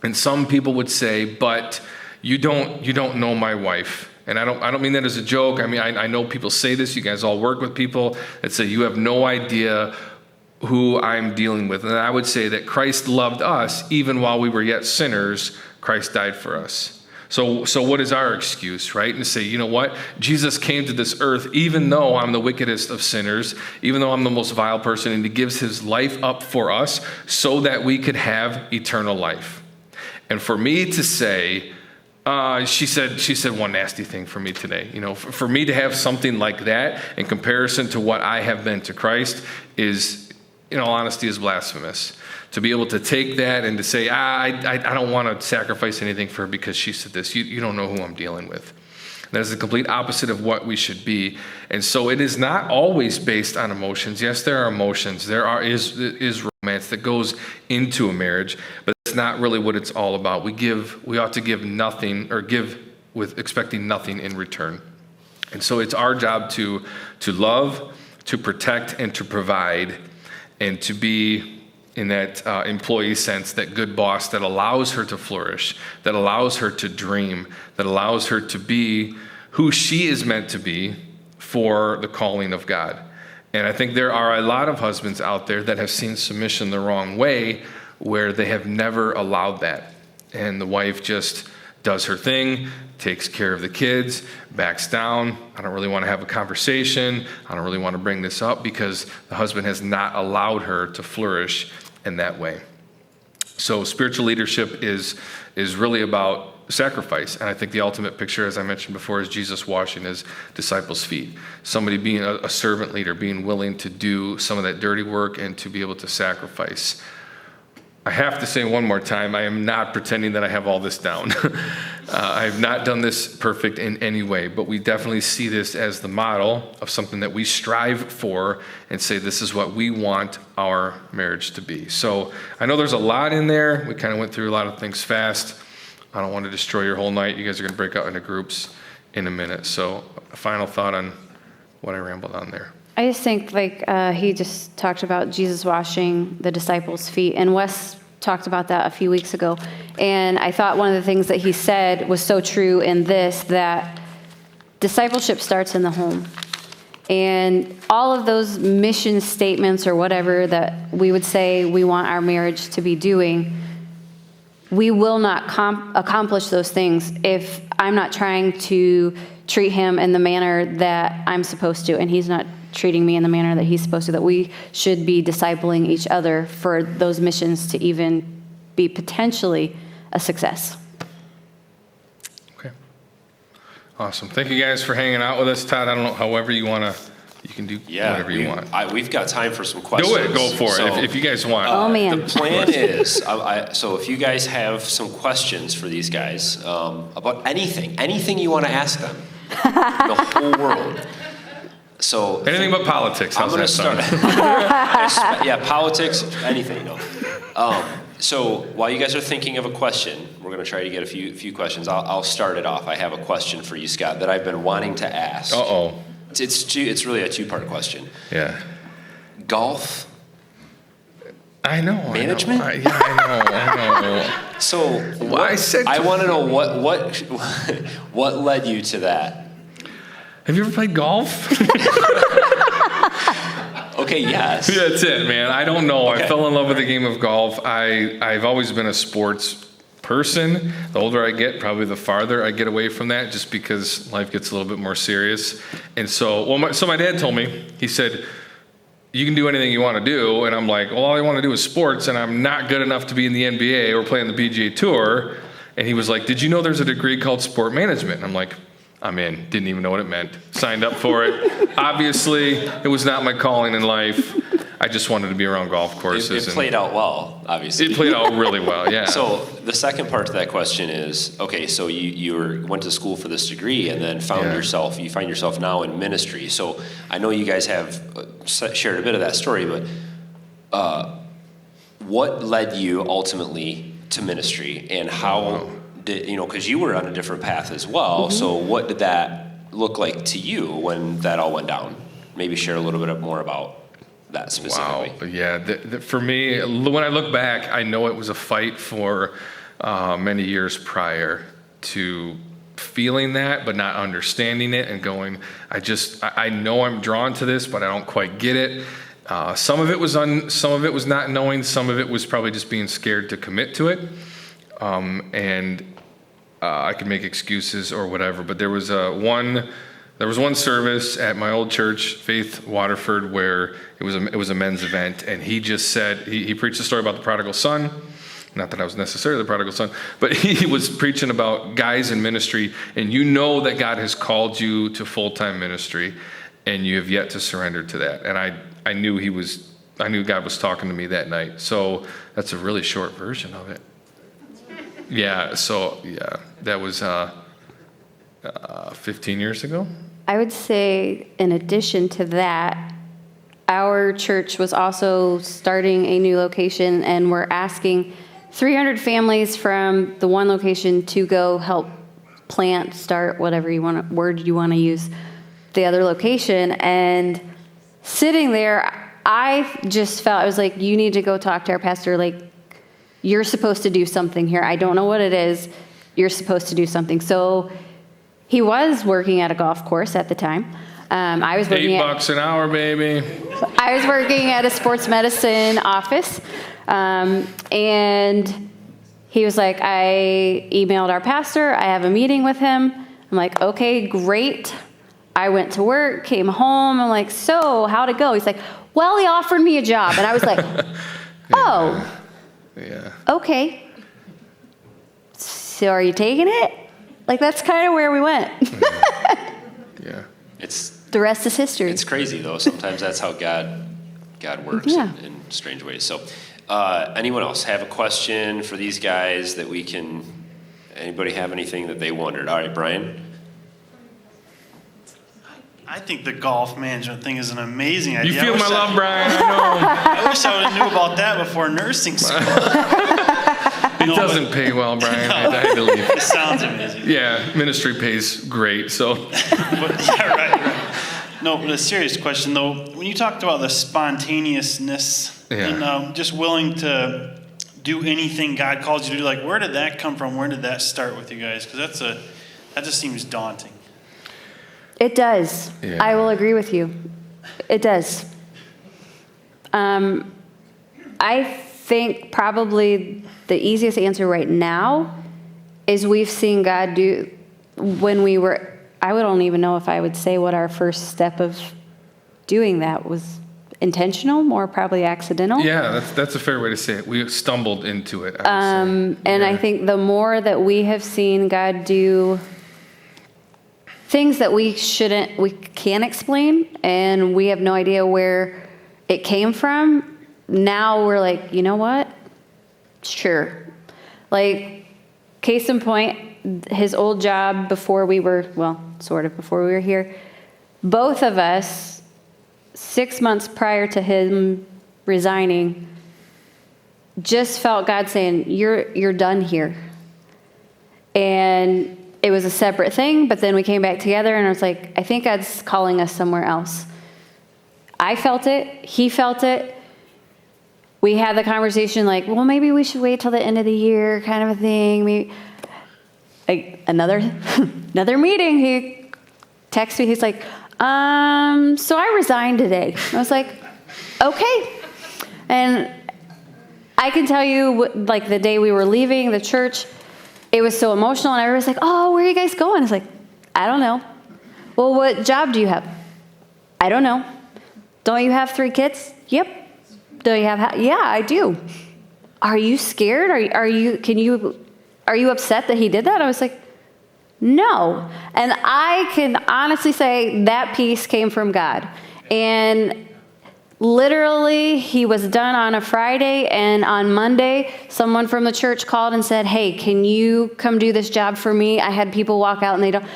And some people would say, but you don't know my wife. And I don't mean that as a joke. I mean, I know people say this. You guys all work with people that say you have no idea who I'm dealing with. And I would say that Christ loved us even while we were yet sinners. Christ died for us. So what is our excuse, right? And to say, you know what? Jesus came to this earth even though I'm the wickedest of sinners, even though I'm the most vile person, and he gives his life up for us so that we could have eternal life. And for me to say, She said one nasty thing for me today. For me to have something like that in comparison to what I have been to Christ is, in all honesty, is blasphemous. To be able to take that and to say, I don't want to sacrifice anything for her because she said this. You don't know who I'm dealing with. That is the complete opposite of what we should be. And so it is not always based on emotions. Yes, there are emotions. There is romance that goes into a marriage, but it's not really what it's all about. We ought to give nothing, or give with expecting nothing in return. And so it's our job to love, to protect, and to provide, and to be, in that employee sense, that good boss that allows her to flourish, that allows her to dream, that allows her to be who she is meant to be for the calling of God. And I think there are a lot of husbands out there that have seen submission the wrong way, where they have never allowed that. And the wife just does her thing, takes care of the kids, backs down. I don't really want to have a conversation. I don't really want to bring this up, because the husband has not allowed her to flourish in that way. So spiritual leadership is really about sacrifice. And I think the ultimate picture, as I mentioned before, is Jesus washing his disciples' feet. Somebody being a servant leader, being willing to do some of that dirty work and to be able to sacrifice. I have to say one more time, I am not pretending that I have all this down. I have not done this perfect in any way, but we definitely see this as the model of something that we strive for and say this is what we want our marriage to be. So I know there's a lot in there. We kind of went through a lot of things fast. I don't want to destroy your whole night. You guys are going to break out into groups in a minute. So a final thought on what I rambled on there. I just think he just talked about Jesus washing the disciples' feet, and Wes talked about that a few weeks ago. And I thought one of the things that he said was so true in this, that discipleship starts in the home. And all of those mission statements or whatever that we would say we want our marriage to be doing, we will not accomplish those things if I'm not trying to treat him in the manner that I'm supposed to, and he's not treating me in the manner that he's supposed to, that we should be discipling each other for those missions to even be potentially a success. Okay. Awesome. Thank you guys for hanging out with us. Todd, I don't know, however you want to, you can do whatever you want. We've got time for some questions. Do it. Go for it, if you guys want. Oh, man. The plan is, so if you guys have some questions for these guys about anything you want to ask them, the whole world. So anything but politics. How's I'm going to start. Yeah, politics, anything. So while you guys are thinking of a question, we're going to try to get a few questions. I'll start it off. I have a question for you, Scott, that I've been wanting to ask. Uh-oh. It's really a two-part question. Yeah. Golf. I know. Management. I know. So I want to know what led you to that. Have you ever played golf? Okay, yes. That's it, man. I don't know. Okay. I fell in love with the game of golf. I've always been a sports person. The older I get, probably the farther I get away from that, just because life gets a little bit more serious. And so, my dad told me, he said, you can do anything you want to do. And I'm like, well, all I want to do is sports, and I'm not good enough to be in the NBA or play on the PGA Tour. And he was like, did you know there's a degree called sport management? And I'm like, I'm in. Didn't even know what it meant. Signed up for it. Obviously, it was not my calling in life. I just wanted to be around golf courses. It played out well, obviously. It played out really well, yeah. So the second part to that question is, okay, so you went to school for this degree and then you find yourself now in ministry. So I know you guys have shared a bit of that story, but what led you ultimately to ministry, and how because you were on a different path as well. Mm-hmm. So what did that look like to you when that all went down? Maybe share a little bit more about that specifically. Wow. Yeah. For me, when I look back, I know it was a fight for many years prior to feeling that, but not understanding it and going, I know I'm drawn to this, but I don't quite get it. Some of it was not knowing. Some of it was probably just being scared to commit to it. I could make excuses or whatever, but there was one service at my old church, Faith Waterford, where it was a men's event, and he just said, he preached a story about the prodigal son, not that I was necessarily the prodigal son, but he was preaching about guys in ministry, and you know that God has called you to full-time ministry, and you have yet to surrender to that. And I knew God was talking to me that night. So that's a really short version of it. Yeah, that was 15 years ago. I would say, in addition to that, our church was also starting a new location, and we're asking 300 families from the one location to go help plant, start, whatever word you want to use, the other location. And sitting there, I just felt, I was like, you need to go talk to our pastor. Like, you're supposed to do something here. I don't know what it is. You're supposed to do something. So he was working at a golf course at the time. I was working $8 an hour, baby. I was working at a sports medicine office, and he was like, I emailed our pastor. I have a meeting with him. I'm like, okay, great. I went to work, came home. I'm like, so how'd it go? He's like, well, he offered me a job. And I was like, oh, yeah. Okay. So are you taking it? Like, that's kind of where we went. Yeah. The rest is history. It's crazy, though. Sometimes that's how God works in strange ways. So anyone else have a question for these guys that we can, anybody have anything that they wondered? All right, Brian. I think the golf management thing is an amazing idea. You feel my love, Brian. I know. I wish I would have knew about that before nursing school. It doesn't pay well, Brian. I had to leave. It sounds amazing. Yeah, ministry pays great, so. But, yeah, right. No, but a serious question, though. When you talked about the spontaneousness and just willing to do anything God calls you to do, like, where did that come from? Where did that start with you guys? Because that just seems daunting. It does. Yeah. I will agree with you. It does. I think probably the easiest answer right now is we've seen God do when we were, I don't even know if I would say what our first step of doing that was. Intentional, more probably accidental. Yeah, that's a fair way to say it. We stumbled into it, I would say. And I think the more that we have seen God do things that we can't explain, and we have no idea where it came from, now we're like, you know what? Sure. Like, case in point, his old job before we were here, both of us, 6 months prior to him resigning, just felt God saying, you're done here. And it was a separate thing, but then we came back together, and I was like, I think God's calling us somewhere else. I felt it. He felt it. We had the conversation like, well, maybe we should wait till the end of the year, kind of a thing. Maybe another meeting. He texted me. He's like, so I resigned today. I was like, okay. And I can tell you, like, the day we were leaving the church, it was so emotional, and everybody's like, oh, where are you guys going? It's like, I don't know. Well, what job do you have? I don't know. Don't you have 3 kids? Yep. Do you have, yeah, I do. Are you scared? Are you upset that he did that? I was like, no. And I can honestly say that peace came from God. And literally, he was done on a Friday, and on Monday, someone from the church called and said, hey, can you come do this job for me? I had people walk out, and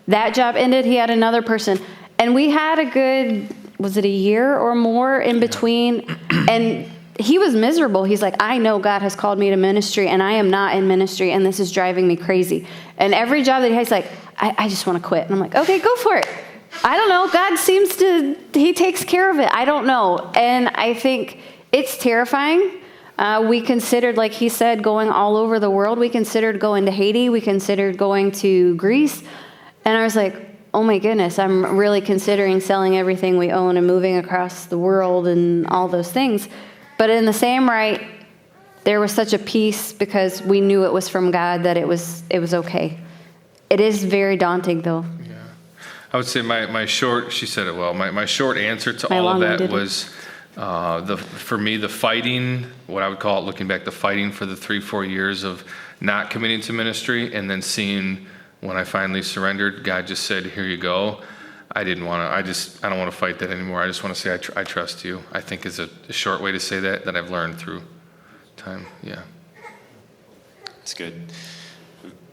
that job ended. He had another person. And we had a good, was it a year or more in between? And he was miserable. He's like, I know God has called me to ministry, and I am not in ministry, and this is driving me crazy. And every job that he has, like, I just want to quit. And I'm like, okay, go for it. I don't know. God he takes care of it. I don't know. And I think it's terrifying. We considered, like he said, going all over the world. We considered going to Haiti. We considered going to Greece. And I was like, oh my goodness, I'm really considering selling everything we own and moving across the world and all those things. But in the same right, there was such a peace because we knew it was from God that it was okay. It is very daunting, though. I would say my short, she said it well, my short answer to all of that was For me, the fighting, what I would call it, looking back, the fighting for the 3-4 years of not committing to ministry, and then seeing when I finally surrendered, God just said, here you go. I don't want to fight that anymore. I just want to say, I trust you. I think is a short way to say that I've learned through time. Yeah. That's good.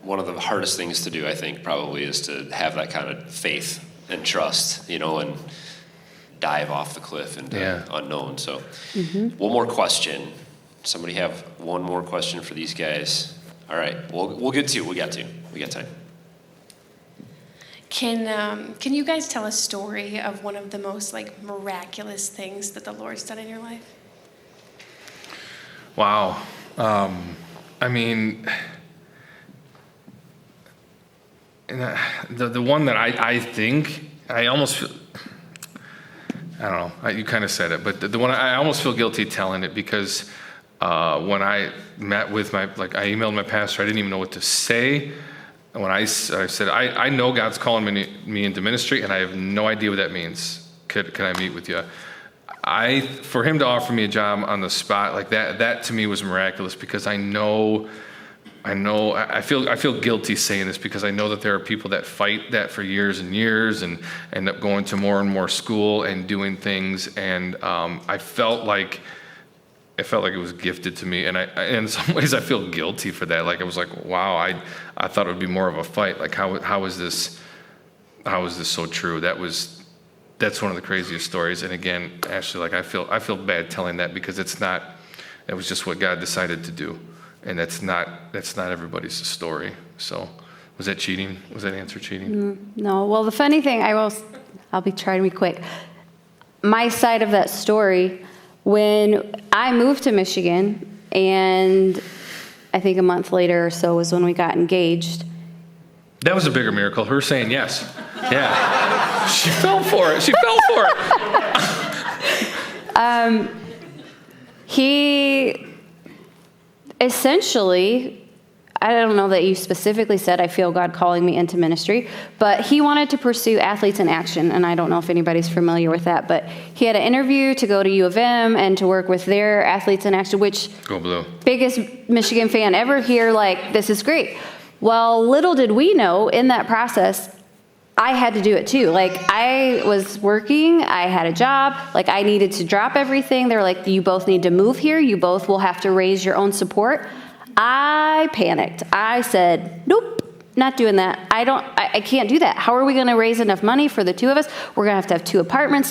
One of the hardest things to do, I think, probably is to have that kind of faith and trust, and dive off the cliff into unknown. So one more question. Somebody have one more question for these guys? All right, we'll get to. We got time. Can you guys tell a story of one of the most miraculous things that the Lord's done in your life? Wow. I mean, the one that I think I almost feel, I don't know, you kind of said it, but the one I almost feel guilty telling it, because when I met with I emailed my pastor, I didn't even know what to say. And when I said, I know God's calling me into ministry, and I have no idea what that means. Could I meet with you? For him to offer me a job on the spot like that to me was miraculous, because I feel guilty saying this, because I know that there are people that fight that for years and years and end up going to more and more school and doing things. And I felt like it was gifted to me. And in some ways I feel guilty for that. I was like, wow, I thought it would be more of a fight. How is this so true? That's one of the craziest stories. And again, Ashley, I feel bad telling that, because it was just what God decided to do. And that's not everybody's story. So, was that cheating? Was that answer cheating? No. Well, the funny thing, I'll be trying to be quick. My side of that story, when I moved to Michigan, and I think a month later or so was when we got engaged. That was a bigger miracle. Her saying yes. Yeah. She fell for it. He essentially, I don't know that you specifically said, I feel God calling me into ministry, but he wanted to pursue Athletes in Action, and I don't know if anybody's familiar with that, but he had an interview to go to U of M and to work with their Athletes in Action, which, Go Blue. Biggest Michigan fan ever here, this is great. Well, little did we know, in that process, I had to do it too. I was working, I had a job, I needed to drop everything. They're like, you both need to move here, you both will have to raise your own support. I panicked. I said, nope, not doing that. I can't do that. How are we going to raise enough money for the two of us? We're going to have 2 apartments.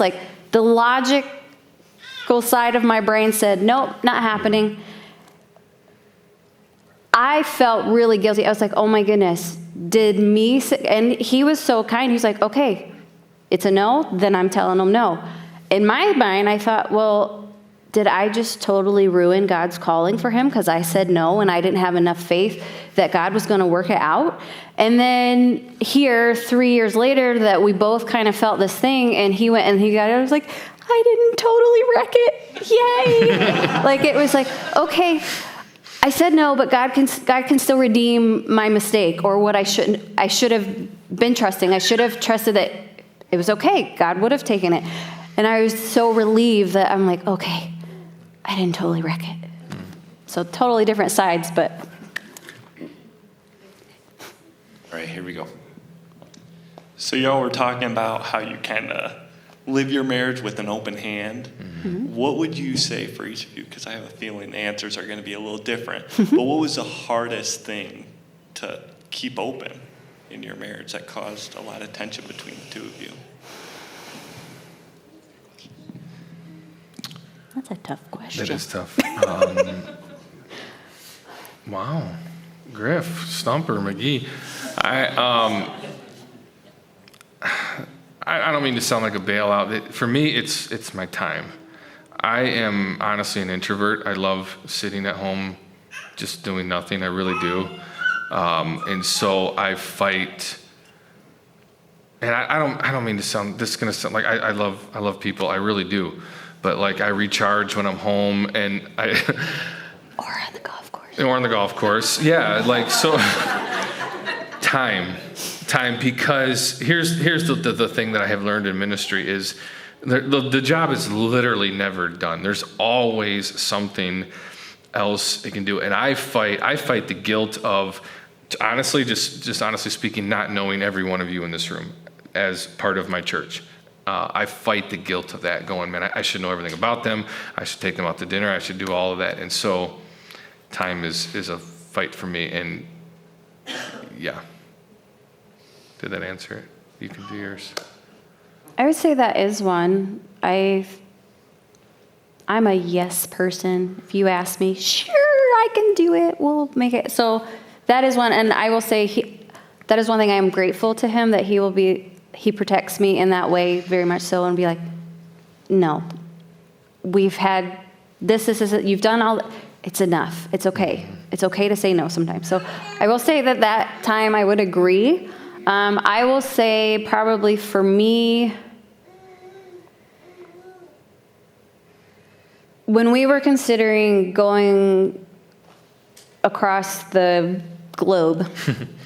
The logical side of my brain said, nope, not happening. I felt really guilty. I was like, oh my goodness, and he was so kind. He's like, okay, it's a no, then I'm telling him no. In my mind, I thought, well, did I just totally ruin God's calling for him because I said no and I didn't have enough faith that God was going to work it out? And then here, 3 years later, that we both kind of felt this thing, and he went and he got it. I was like, I didn't totally wreck it. Yay. It was like, okay, I said no, but God can still redeem my mistake, or what I should have been trusting. I should have trusted that it was okay. God would have taken it. And I was so relieved that I'm like, okay, I didn't totally wreck it. So totally different sides, but. All right, here we go. So y'all were talking about how you kind of live your marriage with an open hand. Mm-hmm. What would you say for each of you? Because I have a feeling the answers are going to be a little different. But what was the hardest thing to keep open in your marriage that caused a lot of tension between the two of you? That's a tough question. That is tough. Wow. Griff, Stumper, McGee. I don't mean to sound like a bailout. For me, it's my time. I am honestly an introvert. I love sitting at home, just doing nothing. I really do. And so I fight. And I don't mean to sound. This is gonna sound like I love people. I really do. But I recharge when I'm home, and Or on the golf course. Or on the golf course. Yeah, so time, because here's the thing that I have learned in ministry is The job is literally never done. There's always something else it can do. And I fight the guilt of, honestly, just honestly speaking, not knowing every one of you in this room as part of my church. I fight the guilt of that, going, man, I should know everything about them. I should take them out to dinner. I should do all of that. And so time is a fight for me. And yeah. Did that answer it? You can do yours. I would say that is one. I'm a yes person. If you ask me, sure, I can do it. We'll make it. So that is one. And I will say that is one thing I am grateful to him, that he protects me in that way very much so, and be like, no, we've had this, you've done all, it's enough. It's okay. It's okay to say no sometimes. So I will say that time I would agree. I will say probably for me, when we were considering going across the globe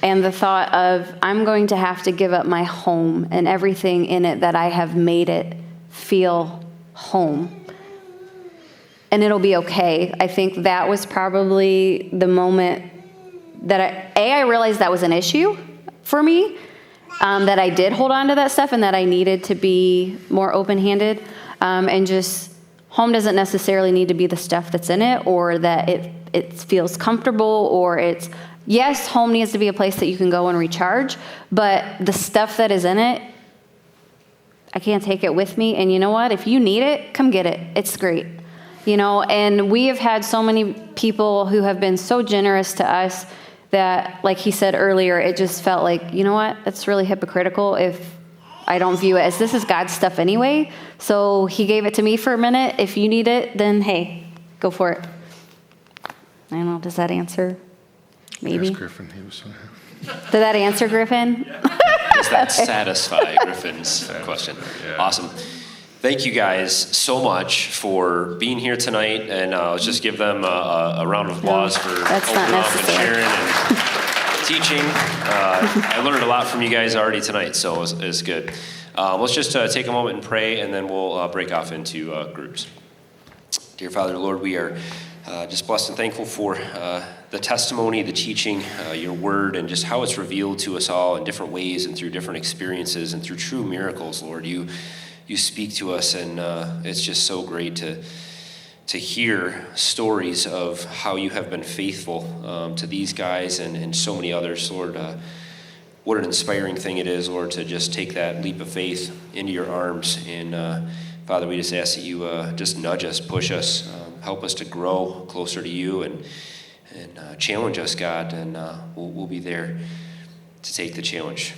and the thought of, I'm going to have to give up my home and everything in it that I have made it feel home, and it'll be okay. I think that was probably the moment that I realized that was an issue for me, that I did hold on to that stuff and that I needed to be more open-handed, and just, home doesn't necessarily need to be the stuff that's in it, or that it feels comfortable, or yes, home needs to be a place that you can go and recharge, but the stuff that is in it, I can't take it with me. And you know what? If you need it, come get it. It's great. And we have had so many people who have been so generous to us that, like he said earlier, it just felt like, you know what? That's really hypocritical if I don't view it as, this is God's stuff anyway. So he gave it to me for a minute. If you need it, then hey, go for it. I don't know. Does that answer? Maybe. There's Griffin. Did that answer, Griffin? Does that satisfy Griffin's question? Yeah. Awesome. Thank you guys so much for being here tonight, and let's just give them a round of applause for that's opening not up and necessary. sharing and teaching. I learned a lot from you guys already tonight, so it's good. Let's just take a moment and pray, and then we'll break off into groups. Dear Father, Lord, we are just blessed and thankful for the testimony, the teaching, your word, and just how it's revealed to us all in different ways and through different experiences and through true miracles, Lord. You speak to us, and it's just so great to hear stories of how you have been faithful to these guys and so many others, Lord. What an inspiring thing it is, Lord, to just take that leap of faith into your arms. And Father, we just ask that you just nudge us, push us, help us to grow closer to you, and challenge us, God, and we'll be there to take the challenge.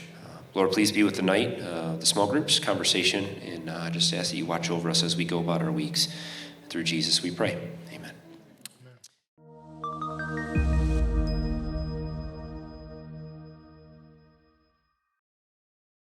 Lord, please be with the night, the small groups, conversation, and just ask that you watch over us as we go about our weeks. Through Jesus we pray. Amen.